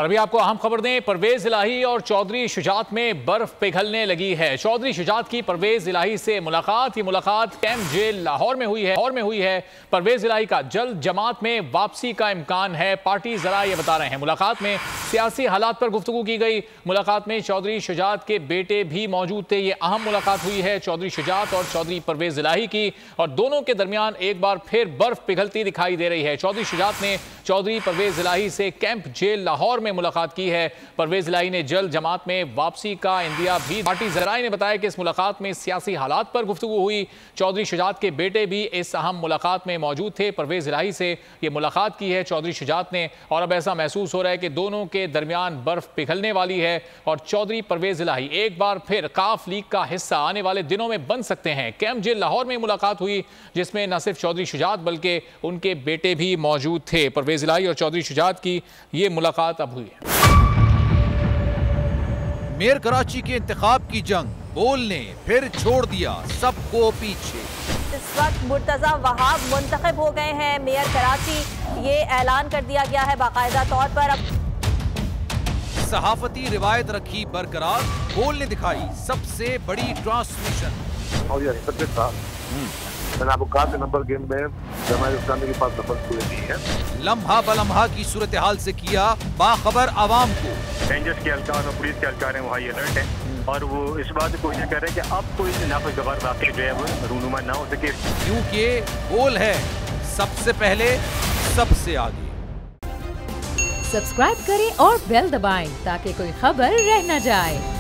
और अभी आपको अहम खबर दें, परवेज इलाही और चौधरी शुजात में बर्फ पिघलने लगी है। चौधरी शुजात की परवेज इलाही से मुलाकात, ये मुलाकात कैंप जेल लाहौर में हुई है। परवेज इलाही का जल्द जमात में वापसी का इम्कान है, पार्टी जरा ये बता रहे हैं। मुलाकात में सियासी हालात पर गुफ्तगू की गई। मुलाकात में चौधरी शुजात के बेटे भी मौजूद थे। ये अहम मुलाकात हुई है चौधरी शुजात और चौधरी परवेज इलाही की, और दोनों के दरमियान एक बार फिर बर्फ पिघलती दिखाई दे रही है। चौधरी शुजात ने चौधरी परवेज इलाही से कैंप जेल लाहौर में मुलाकात की है। परवेज इलाही ने जल्द जमात में वापसी का इंदिया भी। पार्टी जराए ने बताया कि इस मुलाकात में सियासी हालात पर गुफ्तगू हुई। चौधरी शुजात के बेटे भी इस अहम मुलाकात में मौजूद थे। परवेज इलाही से ये मुलाकात की है चौधरी शुजात ने, और अब ऐसा महसूस हो रहा है कि दोनों के दरमियान बर्फ पिघलने वाली है और चौधरी परवेज इलाही एक बार फिर काफ लीग का हिस्सा आने वाले दिनों में बन सकते हैं। कैंप जेल लाहौर में मुलाकात हुई जिसमें न सिर्फ चौधरी शुजात बल्कि उनके बेटे भी मौजूद थे। परवेज इलाही और चौधरी शुजात की ये मुलाकात अब हुई है। मेयर कराची के इंतखाब की जंग, बोल ने फिर छोड़ दिया सबको पीछे। इस वक्त मुर्तजा वहाब मुंतखब हो गए हैं मेयर कराची, ये ऐलान कर दिया गया है बाकायदा तौर पर। अब सहाफती रिवायत रखी बरकरार, बोल ने दिखाई सबसे बड़ी ट्रांसमिशन। और ये था मैंने आपको कहा नंबर गेम में जमात इस्लामी के पास नंबर पूरे नहीं है। लम्हा बलम्हा की सूरत हाल से किया बाखबर आवाम को। रेंजर्स के एहलकार और पुलिस के एहलकार हैं, वहाँ अलर्ट है और वो इस बात की कोशिश कर रहे हैं कि अब कोई नाखुशगवार वाक़या जो है वो रूनुमा ना हो सके, क्योंकि बोल है सबसे पहले सबसे आगे। सब्सक्राइब करें और बेल दबाएं ताकि कोई खबर रह न जाए।